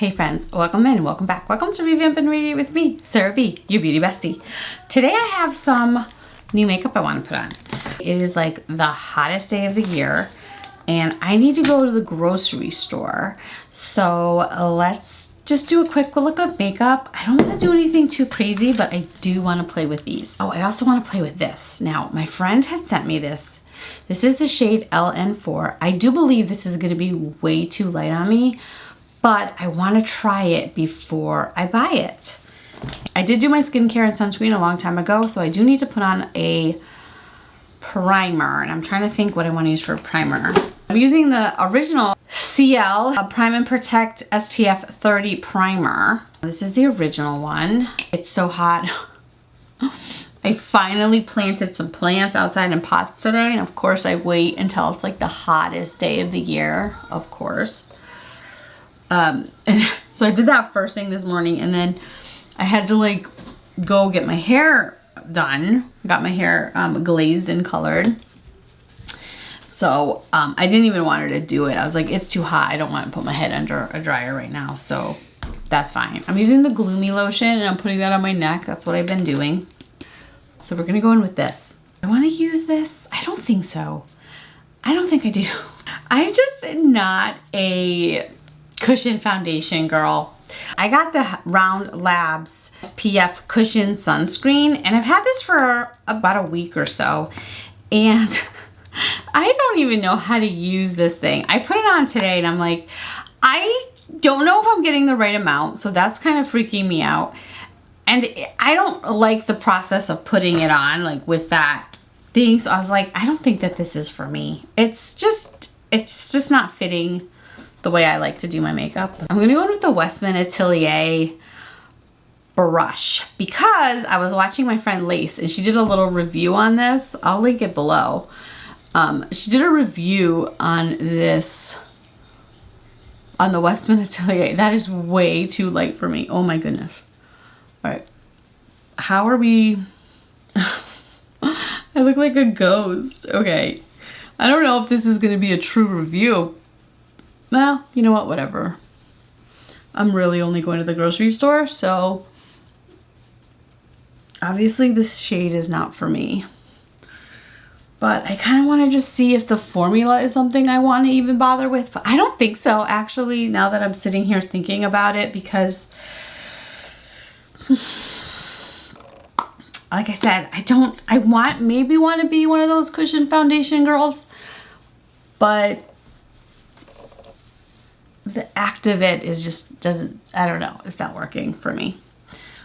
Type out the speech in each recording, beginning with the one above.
Hey friends, welcome in, welcome back. Welcome to Revamp and Radiate with me, Sarah B, your beauty bestie. Today I have some new makeup I want to put on. It is like the hottest day of the year and I need to go to the grocery store. So let's just do a quick look of makeup. I don't want to do anything too crazy, but I do want to play with these. Oh, I also want to play with this. Now, my friend had sent me this. This is the shade LN4. I do believe this is going to be way too light on me, but I want to try it before I buy it. I did do my skincare and sunscreen a long time ago, so I do need to put on a primer, and I'm trying to think what I want to use for a primer. I'm using the original Ciele Prime and Protect SPF 30 primer. This is the original one. It's so hot. I finally planted some plants outside in pots today, and of course I wait until it's like the hottest day of the year, of course. And so I did that first thing this morning, and then I had to like go get my hair done. Got my hair glazed and colored. So I didn't even want her to do it. I was like, it's too hot. I don't want to put my head under a dryer right now. So that's fine. I'm using the Gloomy lotion and I'm putting that on my neck. That's what I've been doing. So we're going to go in with this. I want to use this. I don't think so. I don't think I do. I'm just not a cushion foundation girl. I got the Round Labs SPF cushion sunscreen, and I've had this for about a week or so, and I don't even know how to use this thing. I put it on today and I'm like, I don't know if I'm getting the right amount, so that's kind of freaking me out. And I don't like the process of putting it on like with that thing, so I was like, I don't think that this is for me. It's just not fitting the way I like to do my makeup. I'm gonna go in with the Westman Atelier brush because I was watching my friend Lace and she did a little review on this. I'll link it below. She did a review on this, on the Westman Atelier. That is way too light for me. Oh my goodness. All right, how are we? I look like a ghost. Okay, I don't know if this is gonna be a true review. Well, you know what, whatever. I'm really only going to the grocery store, so obviously this shade is not for me. But I kind of want to just see if the formula is something I want to even bother with. But I don't think so, actually, now that I'm sitting here thinking about it, because like I said, I maybe want to be one of those cushion foundation girls, but the act of it is just doesn't, I don't know, it's not working for me.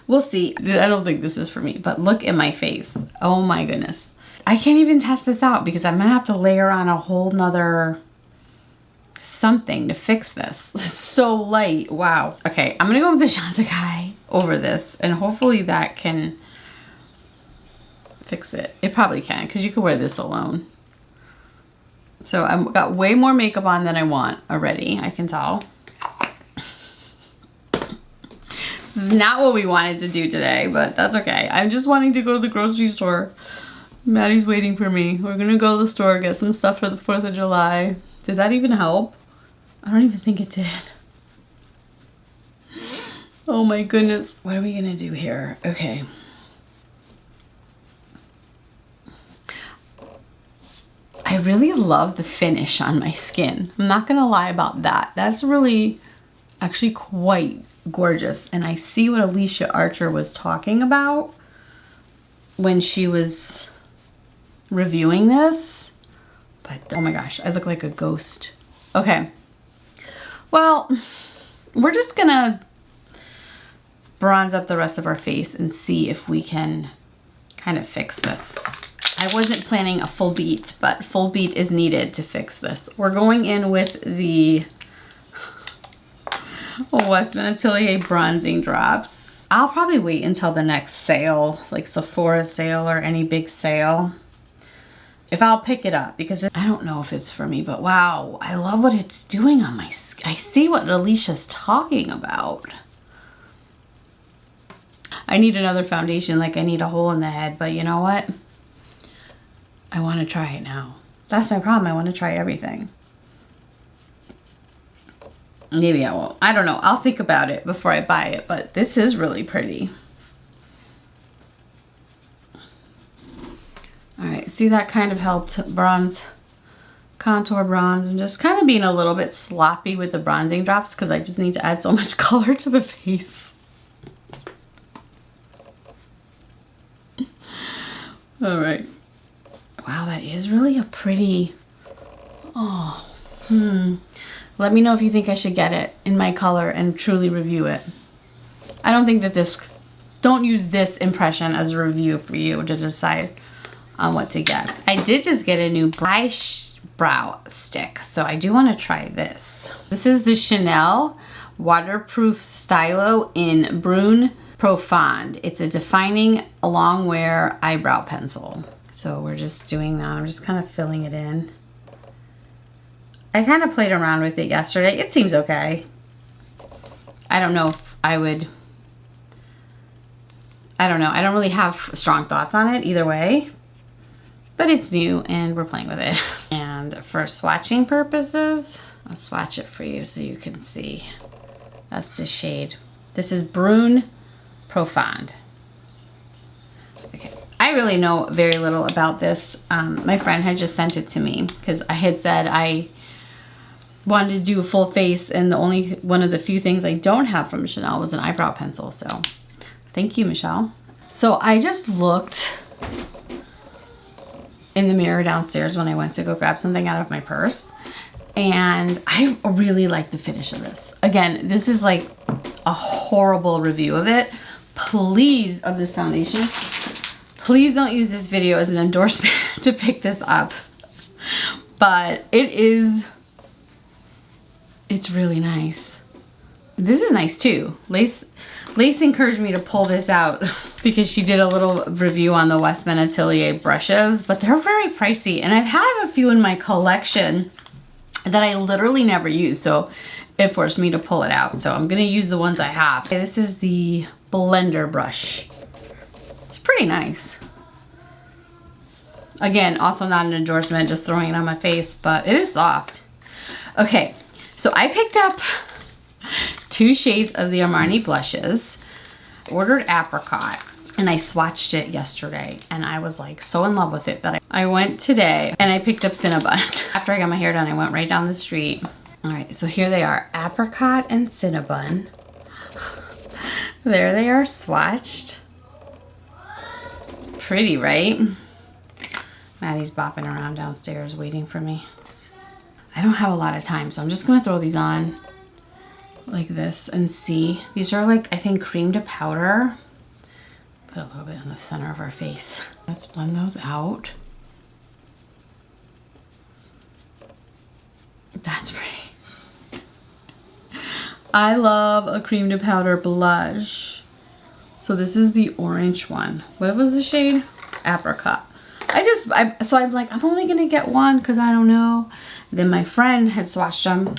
We'll see. I don't think this is for me, but look at my face. Oh my goodness. I can't even test this out because I'm gonna have to layer on a whole nother something to fix this. It's so light. Wow. Okay, I'm gonna go with the Chantecaille over this, and hopefully that can fix it. It probably can, because you could wear this alone. So I've got way more makeup on than I want already, I can tell. This is not what we wanted to do today, but that's okay. I'm just wanting to go to the grocery store. Maddie's waiting for me. We're gonna go to the store, get some stuff for the 4th of July. Did that even help? I don't even think it did. Oh my goodness. What are we gonna do here? Okay. I really love the finish on my skin. I'm not gonna lie about that. That's really actually quite gorgeous. And I see what Alicia Archer was talking about when she was reviewing this. But oh my gosh, I look like a ghost. Okay. Well, we're just gonna bronze up the rest of our face and see if we can kind of fix this. I wasn't planning a full beat, but full beat is needed to fix this. We're going in with the Westman Atelier bronzing drops. I'll probably wait until the next sale, like Sephora sale or any big sale, if I'll pick it up, because I don't know if it's for me, but wow, I love what it's doing on my skin. I see what Alicia's talking about. I need another foundation, like I need a hole in the head, but you know what? I want to try it now. That's my problem. I want to try everything. Maybe I won't. I don't know. I'll think about it before I buy it, but this is really pretty. All right, see, that kind of helped bronze, contour bronze. I'm just kind of being a little bit sloppy with the bronzing drops because I just need to add so much color to the face. All right. Wow, that is really a pretty, oh, Let me know if you think I should get it in my color and truly review it. I don't think that don't use this impression as a review for you to decide on what to get. I did just get a new eyebrow stick, so I do want to try this. This is the Ciele Waterproof Stylo in Brun Profond. It's a defining long wear eyebrow pencil. So we're just doing that. I'm just kind of filling it in. I kind of played around with it yesterday. It seems okay. I don't know if I would, I don't know. I don't really have strong thoughts on it either way, but it's new and we're playing with it. And for swatching purposes, I'll swatch it for you so you can see. That's the shade. This is Brun Profond. Okay. I really know very little about this. My friend had just sent it to me because I had said I wanted to do a full face, and one of the few things I don't have from Ciele was an eyebrow pencil. So thank you, Michelle. So I just looked in the mirror downstairs when I went to go grab something out of my purse, and I really like the finish of this. Again, this is like a horrible review of it. Please, of this foundation, please don't use this video as an endorsement to pick this up. But it's really nice. This is nice too. Lace encouraged me to pull this out because she did a little review on the Westman Atelier brushes, but they're very pricey. And I've had a few in my collection that I literally never use, so it forced me to pull it out. So I'm gonna use the ones I have. Okay, this is the blender brush. It's pretty nice. Again, also not an endorsement, just throwing it on my face, but it is soft. Okay, so I picked up 2 shades of the Armani blushes. Ordered apricot, and I swatched it yesterday, and I was like so in love with it that I went today and I picked up Cinnabon. After I got my hair done, I went right down the street. All right, so here they are, apricot and Cinnabon. There they are swatched. It's pretty, right? Maddie's bopping around downstairs waiting for me. I don't have a lot of time, so I'm just gonna throw these on like this and see. These are like, I think, cream to powder. Put a little bit in the center of our face. Let's blend those out. That's pretty. I love a cream to powder blush. So this is the orange one. What was the shade? Apricot. So I'm like, I'm only gonna get one because I don't know. Then my friend had swatched them,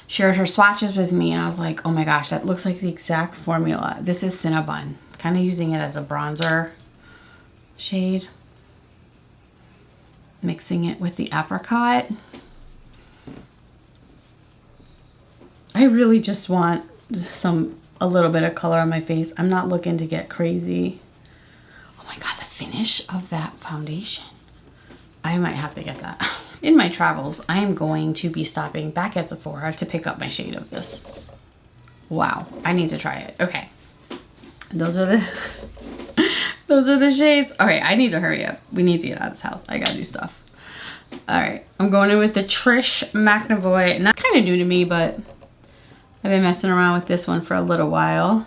shared her swatches with me, and I was like, oh my gosh, that looks like the exact formula. This is Cinnabon. Kind of using it as a bronzer shade. Mixing it with the apricot. I really just want a little bit of color on my face. I'm not looking to get crazy. Oh my God, the finish of that foundation. I might have to get that. In my travels, I am going to be stopping back at Sephora to pick up my shade of this. Wow, I need to try it. Okay, those are the shades. All right, I need to hurry up. We need to get out of this house. I gotta do stuff. All right, I'm going in with the Trish McNavoy. Not kind of new to me, but I've been messing around with this one for a little while.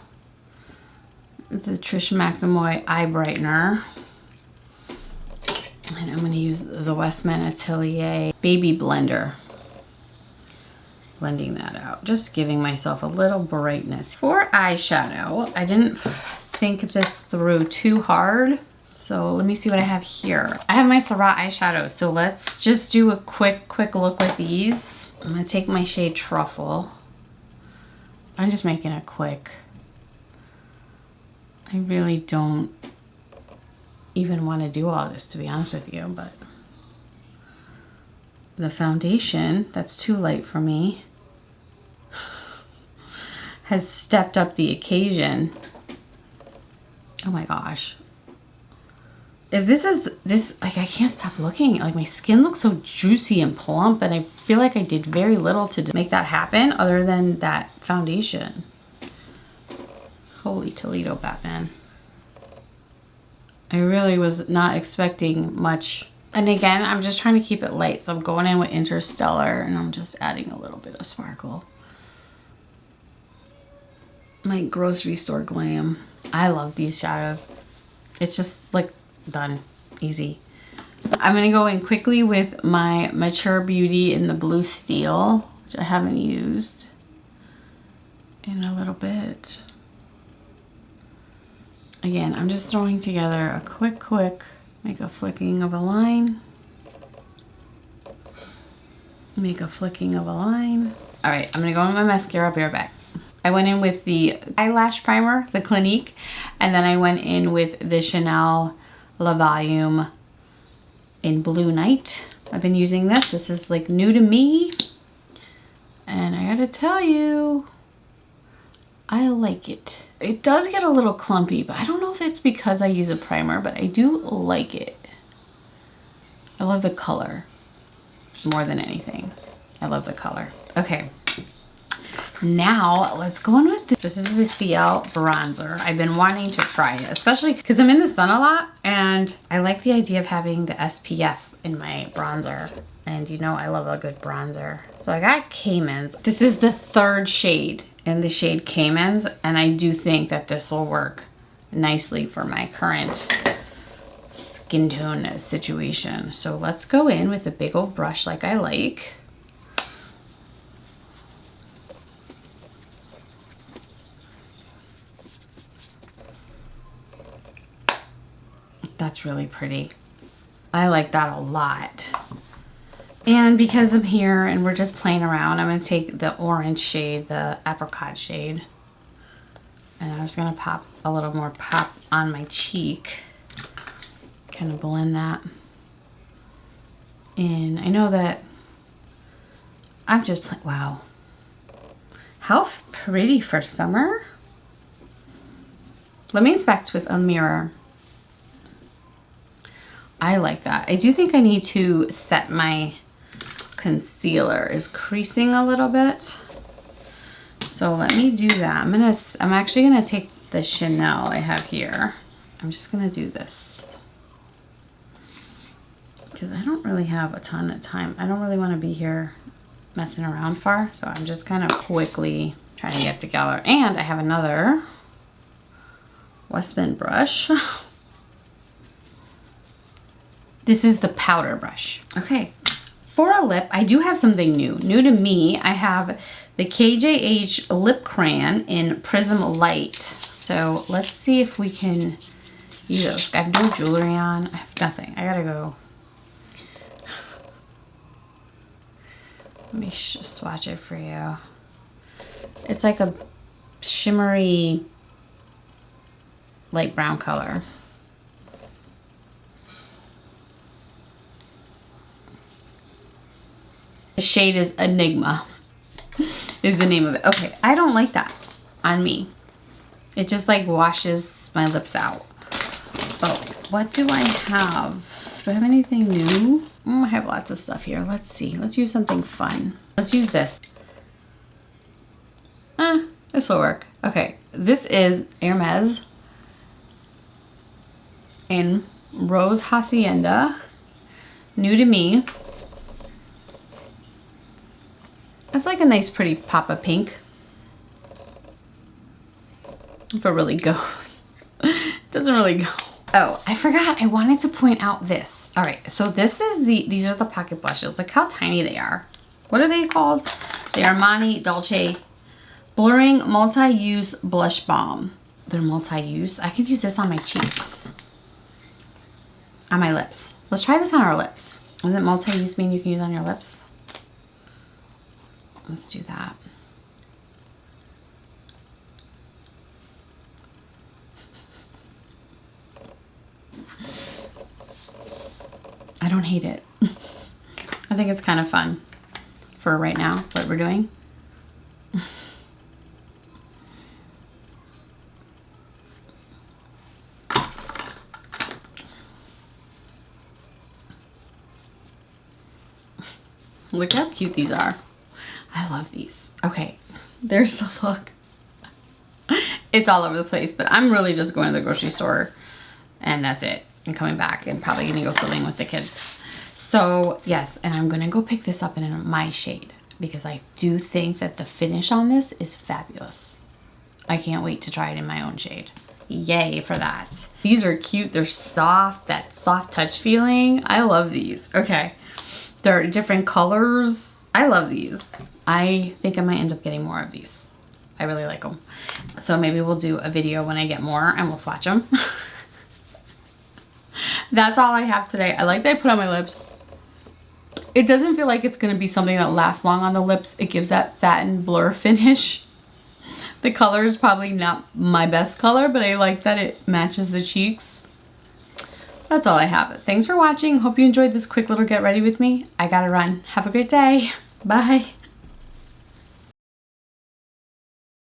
It's a Trish McNavoy eye brightener. And I'm going to use the Westman Atelier Baby Blender. Blending that out. Just giving myself a little brightness. For eyeshadow, I didn't think this through too hard. So let me see what I have here. I have my Syrah eyeshadows. So let's just do a quick look with these. I'm going to take my shade Truffle. I'm just making it quick. I really don't even want to do all this, to be honest with you, but the foundation, that's too light for me. has stepped up the occasion. Oh my gosh. If this is this, like, I can't stop looking. Like, my skin looks so juicy and plump, and I feel like I did very little to make that happen other than that foundation. Holy Toledo, Batman. I really was not expecting much. And again, I'm just trying to keep it light. So I'm going in with Interstellar, and I'm just adding a little bit of sparkle. My grocery store glam. I love these shadows. It's just like done. Easy. I'm going to go in quickly with my Mature Beauty in the blue steel, which I haven't used in a little bit. Again, I'm just throwing together a quick, make a flicking of a line. Make a flicking of a line. All right, I'm going to go in with my mascara bareback. I went in with the eyelash primer, the Clinique, and then I went in with the Chanel La Volume in Blue Night. I've been using this. This is like new to me. And I gotta tell you, I like it. It does get a little clumpy, but I don't know if it's because I use a primer, but I do like it. I love the color more than anything. I love the color. Okay. Now let's go on with this. This is the Ciele bronzer. I've been wanting to try it, especially because I'm in the sun a lot and I like the idea of having the SPF in my bronzer. And you know I love a good bronzer. So I got Caymans. This is the third shade in the shade Caymans, and I do think that this will work nicely for my current skin tone situation. So let's go in with a big old brush like I like. That's really pretty. I like that a lot. And because I'm here and we're just playing around, I'm going to take the orange shade, the apricot shade. And I'm just going to pop a little more pop on my cheek. Kind of blend that in. I know that I'm just playing. Wow. How pretty for summer. Let me inspect with a mirror. I like that. I do think I need to set my concealer. Is creasing a little bit. So let me do that. I'm actually gonna take the Chanel I have here. I'm just gonna do this because I don't really have a ton of time. I don't really want to be here messing around far. So I'm just kind of quickly trying to get together. And I have another Westman brush. This is the powder brush. Okay, for a lip, I do have something new. New to me, I have the KJH Lip Crayon in Prism Light. So let's see if we can use those. I have no jewelry on. I have nothing. I gotta go. Let me swatch it for you. It's like a shimmery light brown color. The shade is Enigma, is the name of it. Okay, I don't like that on me. It just like washes my lips out. Oh, what do I have? Do I have anything new? I have lots of stuff here. Let's see. Let's use something fun. Let's use this. This will work. Okay, this is Errands in Rose Hacienda. New to me. It's like a nice pretty pop of pink. If it really goes. It doesn't really go. Oh, I forgot. I wanted to point out this. All right, so this is these are the pocket blushes. Look how tiny they are. What are they called? The Armani Dolce Blurring Multi-Use Blush Balm. They're multi-use. I could use this on my cheeks. On my lips. Let's try this on our lips. Doesn't multi-use mean you can use on your lips? Let's do that. I don't hate it. I think it's kind of fun for right now, what we're doing. Look how cute these are. I love these. Okay, there's the look. It's all over the place, but I'm really just going to the grocery store and that's it. And coming back and probably gonna go swimming with the kids. So yes, and I'm gonna go pick this up in my shade because I do think that the finish on this is fabulous. I can't wait to try it in my own shade. Yay for that. These are cute. They're soft, that soft touch feeling. I love these. Okay. They're different colors. I love these. I think I might end up getting more of these. I really like them. So maybe we'll do a video when I get more and we'll swatch them. That's all I have today. I like that I put on my lips. It doesn't feel like it's going to be something that lasts long on the lips. It gives that satin blur finish. The color is probably not my best color, but I like that it matches the cheeks. That's all I have. Thanks for watching. Hope you enjoyed this quick little get ready with me. I gotta run. Have a great day. Bye.